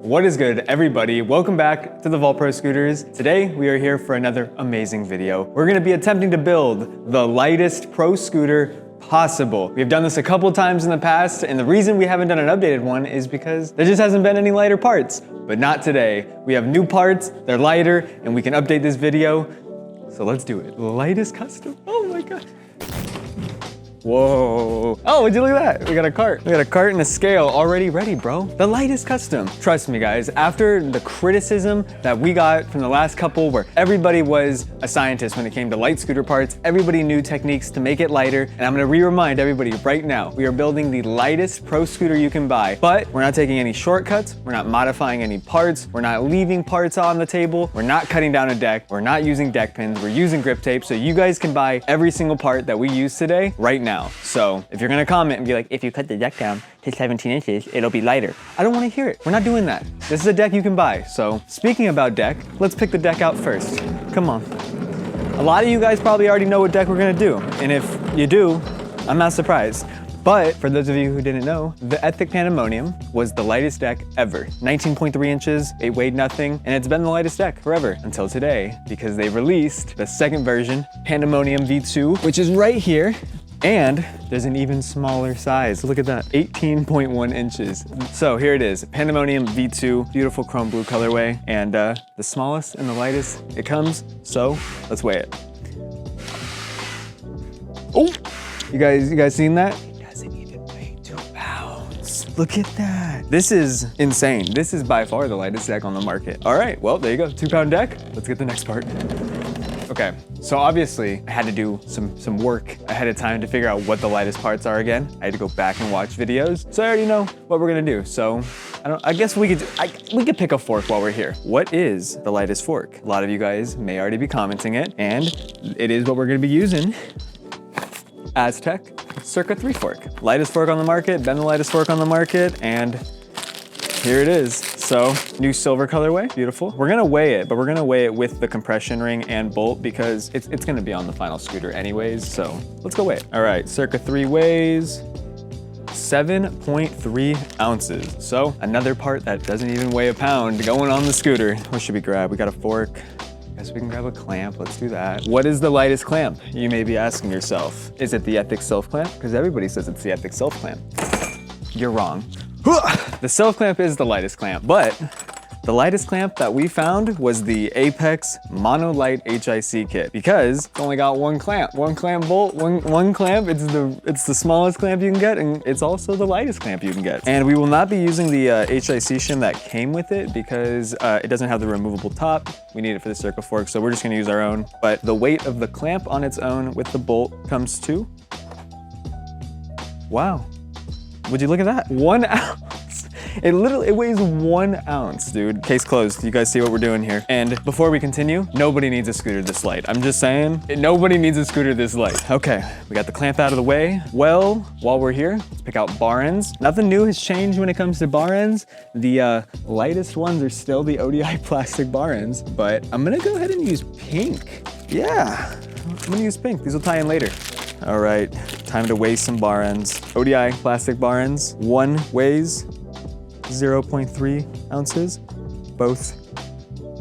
What is good, everybody? Welcome back to the TheVaultProScooters. Today, we are here for another amazing video. We're gonna be attempting to build the lightest pro scooter possible. We've done this a couple times in the past, and the reason we haven't done an updated one is because there just hasn't been any lighter parts. But not today. We have new parts, they're lighter, and we can update this video. So let's do it. Lightest custom, oh my God. Whoa. Oh, would you look at that? We got a cart. We got a cart and a scale already ready, bro. The lightest custom. Trust me, guys, after the criticism that we got from the last couple where everybody was a scientist when it came to light scooter parts, everybody knew techniques to make it lighter, and I'm gonna remind everybody right now, we are building the lightest pro scooter you can buy, but we're not taking any shortcuts, we're not modifying any parts, we're not leaving parts on the table, we're not cutting down a deck, we're not using deck pins, we're using grip tape, so you guys can buy every single part that we use today right now. So if you're gonna comment and be like, if you cut the deck down to 17 inches, it'll be lighter. I don't wanna hear it. We're not doing that. This is a deck you can buy. So speaking about deck, let's pick the deck out first. Come on. A lot of you guys probably already know what deck we're gonna do. And if you do, I'm not surprised. But for those of you who didn't know, the Ethic Pandemonium was the lightest deck ever. 19.3 inches, it weighed nothing, and it's been the lightest deck forever until today because they released the second version, Pandemonium V2, which is right here. And there's an even smaller size. Look at that, 18.1 inches. So here it is, Pandemonium V2, beautiful chrome blue colorway, and the smallest and the lightest it comes. So let's weigh it. Oh, you guys seen that? Look at that. This is insane. This is by far the lightest deck on the market. All right, well, there you go, 2-pound deck. Let's get the next part. Okay, so obviously I had to do some work ahead of time to figure out what the lightest parts are again. I had to go back and watch videos, so I already know what we're gonna do. So I guess we could pick a fork while we're here. What is the lightest fork? A lot of you guys may already be commenting it, and it is what we're gonna be using. Aztec Circa 3 fork. Lightest fork on the market, been the lightest fork on the market, and here it is. So, new silver colorway, beautiful. We're gonna weigh it, but we're gonna weigh it with the compression ring and bolt because it's gonna be on the final scooter anyways, so let's go weigh it. All right, Circa 3 weighs 7.3 ounces. So, another part that doesn't even weigh a pound going on the scooter. What should we grab? We got a fork. Guess we can grab a clamp, let's do that. What is the lightest clamp? You may be asking yourself. Is it the Ethic Self Clamp? Because everybody says it's the Ethic Self Clamp. You're wrong. The self clamp is the lightest clamp, but the lightest clamp that we found was the Apex Monolight HIC kit because it's only got one clamp bolt, one clamp. It's the smallest clamp you can get, and it's also the lightest clamp you can get. And we will not be using the HIC shim that came with it because it doesn't have the removable top. We need it for the Circa fork, so we're just gonna use our own. But the weight of the clamp on its own with the bolt comes to, wow. Would you look at that? 1 ounce. It weighs 1 ounce, dude. Case closed. You guys see what we're doing here. And before we continue, nobody needs a scooter this light. I'm just saying, nobody needs a scooter this light. Okay, we got the clamp out of the way. Well, while we're here, let's pick out bar ends. Nothing new has changed when it comes to bar ends. The lightest ones are still the ODI plastic bar ends, but I'm gonna go ahead and use pink. Yeah, I'm gonna use pink. These will tie in later. All right, time to weigh some bar ends. ODI plastic bar ends. One weighs 0.3 ounces, both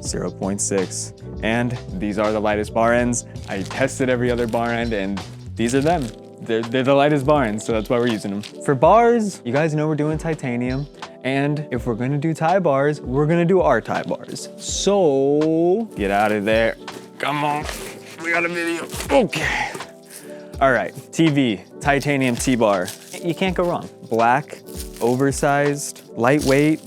0.6. And these are the lightest bar ends. I tested every other bar end and these are them. They're the lightest bar ends, so that's why we're using them. For bars, you guys know we're doing titanium. And if we're gonna do tie bars, we're gonna do our tie bars. So, get out of there. Come on, we got a video. Okay. All right, TV, titanium T-bar. You can't go wrong. Black, oversized, lightweight.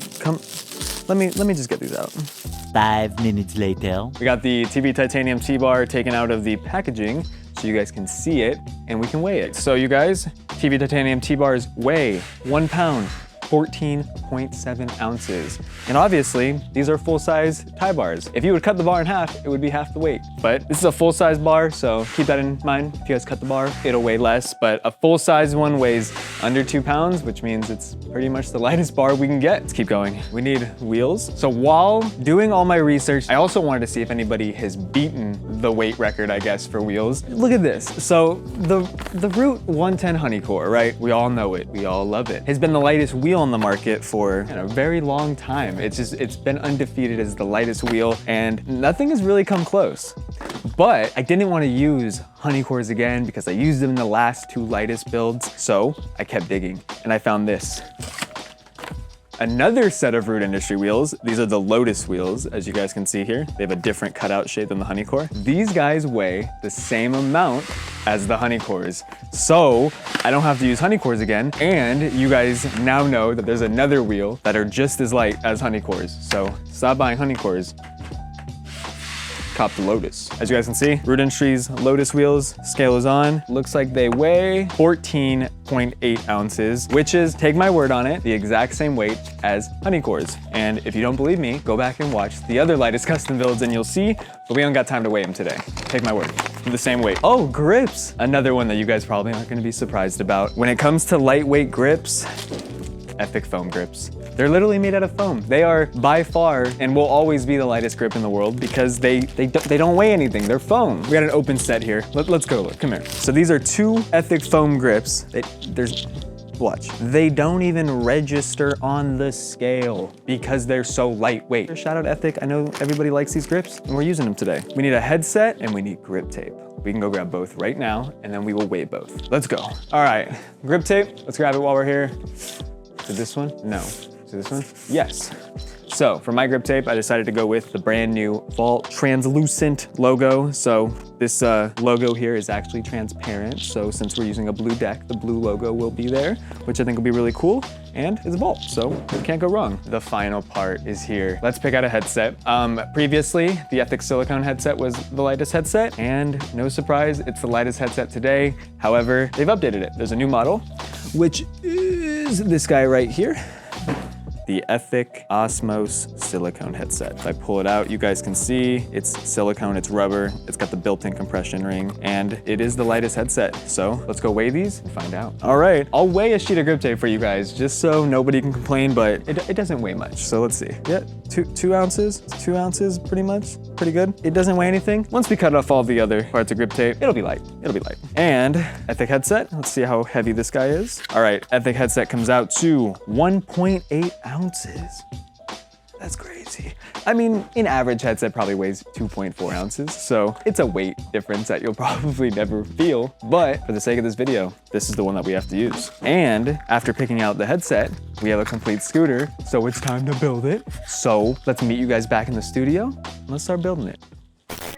Let me just get these out. 5 minutes later. We got the TV titanium T-bar taken out of the packaging so you guys can see it and we can weigh it. So you guys, TV titanium T-bars weigh 1 pound, 14.7 ounces. And obviously, these are full-size tie bars. If you would cut the bar in half, it would be half the weight. But this is a full-size bar, so keep that in mind. If you guys cut the bar, it'll weigh less, but a full-size one weighs under 2 pounds, which means it's pretty much the lightest bar we can get. Let's keep going. We need wheels. So while doing all my research, I also wanted to see if anybody has beaten the weight record, I guess, for wheels. Look at this. So the Root 110 Honeycore, right? We all know it. We all love it. Has been the lightest wheel on the market for a very long time. It's been undefeated as the lightest wheel, and nothing has really come close. But I didn't want to use Honeycores again because I used them in the last 2 lightest builds. So I kept digging and I found this. Another set of Root Industry wheels. These are the Lotus wheels, as you guys can see here. They have a different cutout shape than the Honeycore. These guys weigh the same amount as the Honeycores. So I don't have to use Honeycores again. And you guys now know that there's another wheel that are just as light as Honeycores. So stop buying Honeycores. Cop the Lotus. As you guys can see, Root Industries Lotus wheels, scale is on. Looks like they weigh 14.8 ounces, which is, take my word on it, the exact same weight as Honeycores. And if you don't believe me, go back and watch the other lightest custom builds and you'll see, but we don't got time to weigh them today. Take my word, the same weight. Oh, grips. Another one that you guys probably aren't gonna be surprised about. When it comes to lightweight grips, Ethic foam grips. They're literally made out of foam. They are by far and will always be the lightest grip in the world because they don't weigh anything. They're foam. We got an open set here. Let's go look. Come here. So these are 2 Ethic foam grips. Watch. They don't even register on the scale because they're so lightweight. Shout out Ethic. I know everybody likes these grips and we're using them today. We need a headset and we need grip tape. We can go grab both right now and then we will weigh both. Let's go. All right, grip tape. Let's grab it while we're here. Is it this one? No. Is it this one? Yes. So for my grip tape, I decided to go with the brand new Vault translucent logo. So this logo here is actually transparent. So since we're using a blue deck, the blue logo will be there, which I think will be really cool. And it's a Vault, so it can't go wrong. The final part is here. Let's pick out a headset. Previously, the Ethic silicone headset was the lightest headset, and no surprise, it's the lightest headset today. However, they've updated it. There's a new model, which is this guy right here. The Ethic Osmos silicone headset. If I pull it out, you guys can see it's silicone, it's rubber, it's got the built-in compression ring, and it is the lightest headset. So let's go weigh these and find out. All right, I'll weigh a sheet of grip tape for you guys just so nobody can complain, but it doesn't weigh much. So let's see. Yeah, 2 ounces, 2 ounces pretty much, pretty good. It doesn't weigh anything. Once we cut off all the other parts of grip tape, it'll be light, it'll be light. And Ethic headset, let's see how heavy this guy is. All right, Ethic headset comes out to 1.8 ounces. That's crazy. I mean, an average headset probably weighs 2.4 ounces, so it's a weight difference that you'll probably never feel, but for the sake of this video, this is the one that we have to use. And after picking out the headset, we have a complete scooter, so it's time to build it. So let's meet you guys back in the studio, and let's start building it.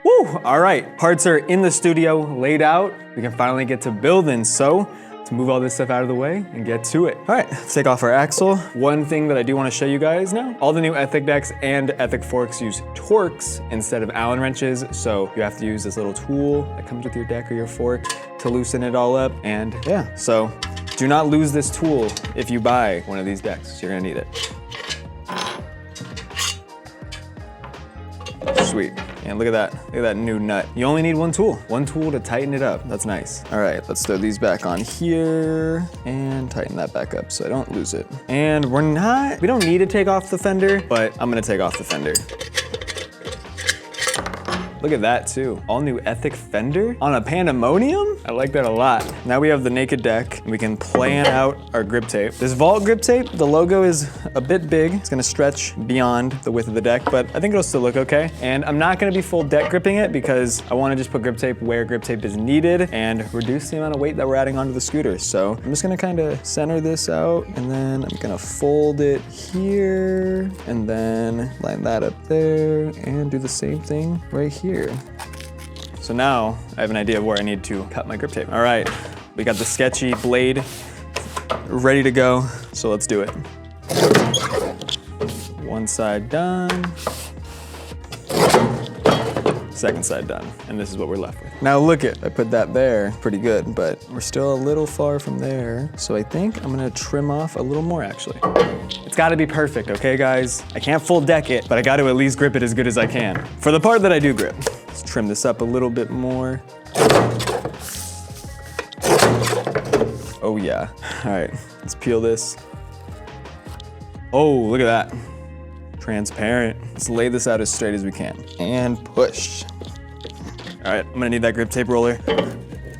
Woo! All right, parts are in the studio, laid out. We can finally get to building, so to move all this stuff out of the way and get to it. All right, let's take off our axle. One thing that I do want to show you guys now, all the new Ethic decks and Ethic forks use Torx instead of Allen wrenches, so you have to use this little tool that comes with your deck or your fork to loosen it all up. And yeah, so do not lose this tool if you buy one of these decks. You're gonna need it. Sweet. And look at that new nut. You only need one tool to tighten it up. That's nice. All right, let's throw these back on here and tighten that back up so I don't lose it. And we don't need to take off the fender, but I'm gonna take off the fender. Look at that too. All new Ethic fender on a Pandemonium? I like that a lot. Now we have the naked deck and we can plan out our grip tape. This Vault grip tape, the logo is a bit big. It's gonna stretch beyond the width of the deck, but I think it'll still look okay. And I'm not gonna be full deck gripping it because I wanna just put grip tape where grip tape is needed and reduce the amount of weight that we're adding onto the scooter. So I'm just gonna kinda center this out and then I'm gonna fold it here and then line that up there and do the same thing right here. So now I have an idea of where I need to cut my grip tape. All right, we got the sketchy blade ready to go. So let's do it. One side done. Second side done. And this is what we're left with. Now look it, I put that there, pretty good, but we're still a little far from there. So I think I'm gonna trim off a little more actually. It's gotta be perfect, okay guys? I can't full deck it, but I gotta at least grip it as good as I can. For the part that I do grip, let's trim this up a little bit more. Oh yeah. All right, let's peel this. Oh, look at that. Transparent. Let's lay this out as straight as we can. And push. All right, I'm gonna need that grip tape roller.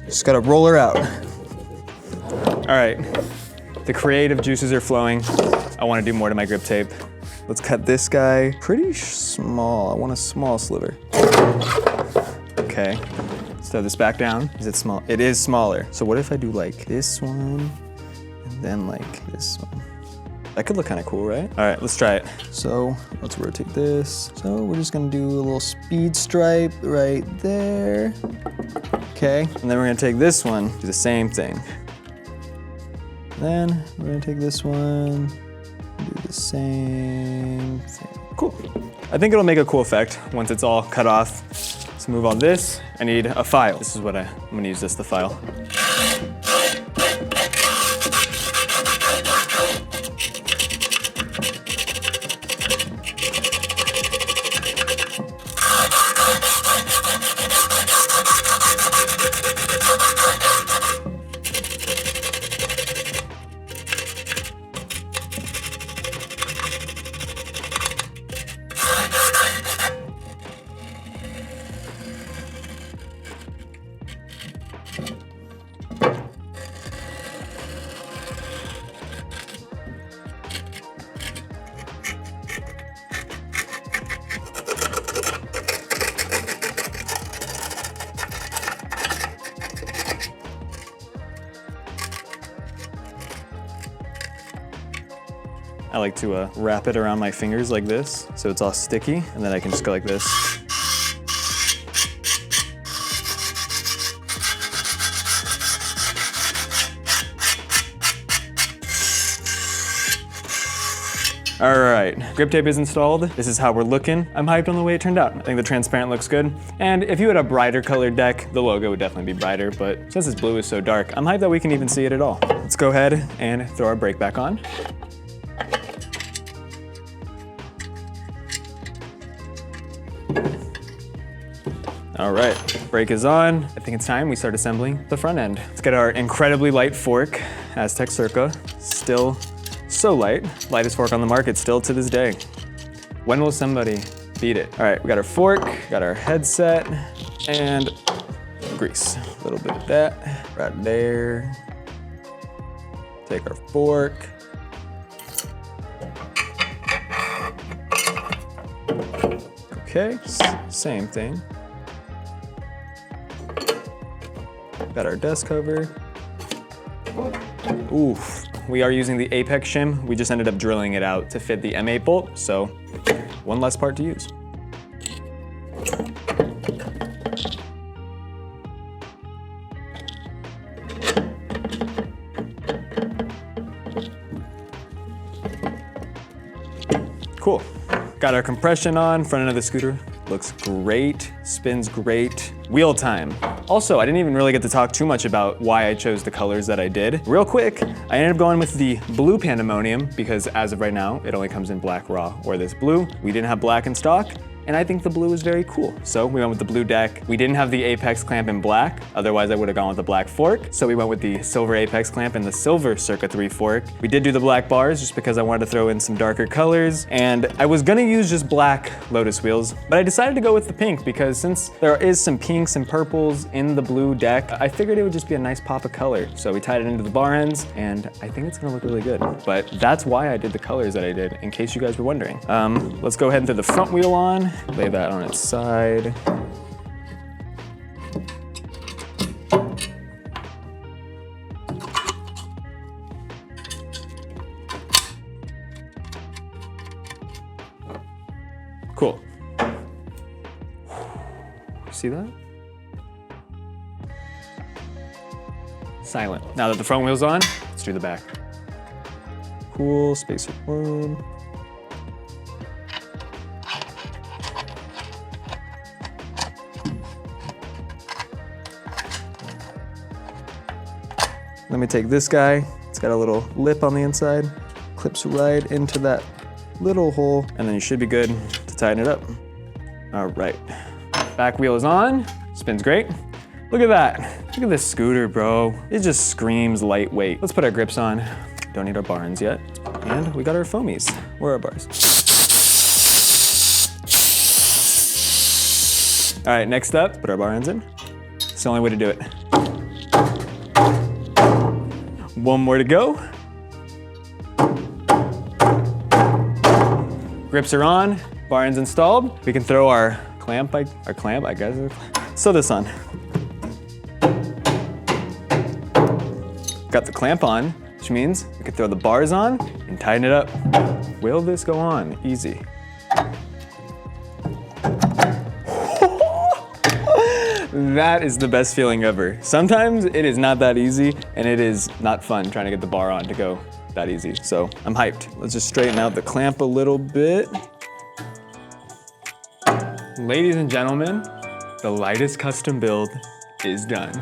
Just gotta roll her out. All right, the creative juices are flowing. I wanna do more to my grip tape. Let's cut this guy pretty small. I want a small sliver. Okay, let's throw this back down. Is it small? It is smaller. So what if I do like this one and then like this one? That could look kind of cool, right? All right, let's try it. So let's rotate this. So we're just gonna do a little speed stripe right there. Okay, and then we're gonna take this one, do the same thing. Then we're gonna take this one, do the same thing. Cool. I think it'll make a cool effect once it's all cut off. Let's move on this. I need a file. This is what I'm gonna use this, the file. I like to wrap it around my fingers like this, so it's all sticky, and then I can just go like this. All right, grip tape is installed. This is how we're looking. I'm hyped on the way it turned out. I think the transparent looks good. And if you had a brighter colored deck, the logo would definitely be brighter, but since this blue is so dark, I'm hyped that we can even see it at all. Let's go ahead and throw our brake back on. All right, brake is on. I think it's time we start assembling the front end. Let's get our incredibly light fork, Aztec Circa. Still so light, lightest fork on the market still to this day. When will somebody beat it? All right, we got our fork, got our headset, and grease. A little bit of that right there. Take our fork. Okay, same thing. Got our desk cover. Oof, we are using the Apex shim. We just ended up drilling it out to fit the M8 bolt, so one less part to use. Cool. Got our compression on, front end of the scooter. Looks great, spins great. Wheel time. Also, I didn't even really get to talk too much about why I chose the colors that I did. Real quick, I ended up going with the blue Pandemonium because as of right now, it only comes in black raw or this blue. We didn't have black in stock, and I think the blue is very cool. So we went with the blue deck. We didn't have the Apex clamp in black, otherwise I would have gone with the black fork. So we went with the silver Apex clamp and the silver Circa 3 fork. We did do the black bars just because I wanted to throw in some darker colors, and I was gonna use just black Lotus wheels, but I decided to go with the pink because since there is some pinks and purples in the blue deck, I figured it would just be a nice pop of color. So we tied it into the bar ends, and I think it's gonna look really good. But that's why I did the colors that I did, in case you guys were wondering. Let's go ahead and throw the front wheel on. Lay that on its side. Cool. See that? Silent. Now that the front wheel's on, let's do the back. Cool, spacer one. Let me take this guy. It's got a little lip on the inside. Clips right into that little hole, and then you should be good to tighten it up. All right. Back wheel is on, spins great. Look at that. Look at this scooter, bro. It just screams lightweight. Let's put our grips on. Don't need our barns yet. And we got our foamies. Where are our bars? All right, next up, put our bar ends in. It's the only way to do it. One more to go. Grips are on, bar ends installed. We can throw our clamp, I guess. Sew this on. Got the clamp on, which means we can throw the bars on and tighten it up. Will this go on? Easy. That is the best feeling ever. Sometimes it is not that easy, and it is not fun trying to get the bar on to go that easy. So I'm hyped. Let's just straighten out the clamp a little bit. Ladies and gentlemen, the lightest custom build is done.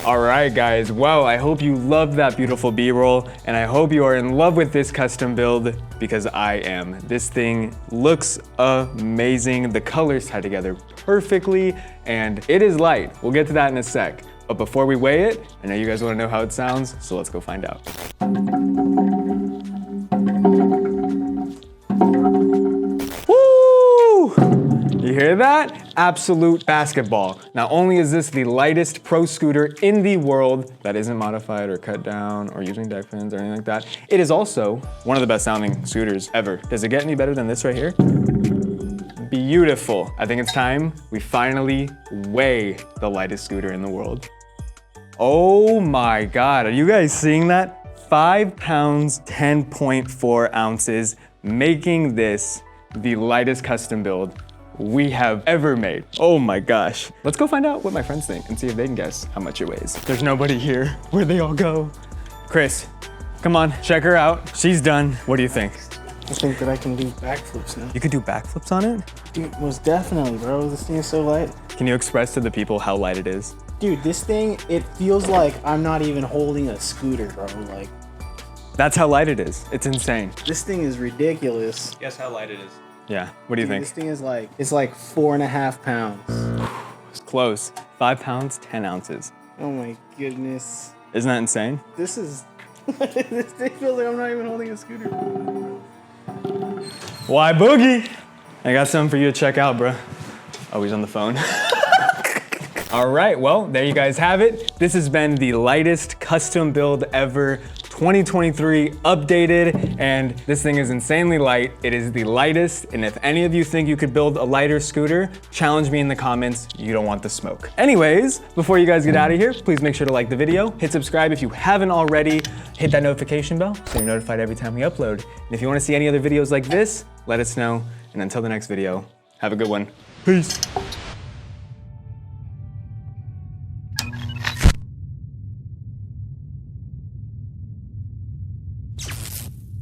All right, guys, well, I hope you loved that beautiful B-roll, and I hope you are in love with this custom build, because I am. This thing looks amazing. The colors tie together perfectly, and it is light. We'll get to that in a sec. But before we weigh it, I know you guys wanna know how it sounds, so let's go find out. You hear that? Absolute basketball. Not only is this the lightest pro scooter in the world that isn't modified or cut down or using deck fins or anything like that, it is also one of the best sounding scooters ever. Does it get any better than this right here? Beautiful. I think it's time we finally weigh the lightest scooter in the world. Oh my God, are you guys seeing that? 5 pounds, 10.4 ounces, making this the lightest custom build we have ever made. Oh my gosh. Let's go find out what my friends think and see if they can guess how much it weighs. There's nobody here. Where'd they all go? Chris, come on, check her out. She's done. What do you think? I think that I can do backflips now. You could do backflips on it? Dude, most definitely, bro. This thing is so light. Can you express to the people how light it is? Dude, this thing, it feels like I'm not even holding a scooter, bro. Like, that's how light it is. It's insane. this thing is ridiculous. Guess how light it is. Yeah, what do you Dude, think? this thing is like, it's like 4.5 pounds. It's close. 5 pounds, 10 ounces. Oh my goodness. Isn't that insane? This is, this thing feels like I'm not even holding a scooter. Why boogie? I got something for you to check out, bro. Oh, he's on the phone. All right, well, there you guys have it. This has been the lightest custom build ever, 2023 updated, and this thing is insanely light. It is the lightest, and if any of you think you could build a lighter scooter, challenge me in the comments. You don't want the smoke. Anyways, before you guys get out of here, please make sure to like the video, hit subscribe if you haven't already, hit that notification bell so you're notified every time we upload. And if you want to see any other videos like this, let us know. And until the next video, have a good one. Peace.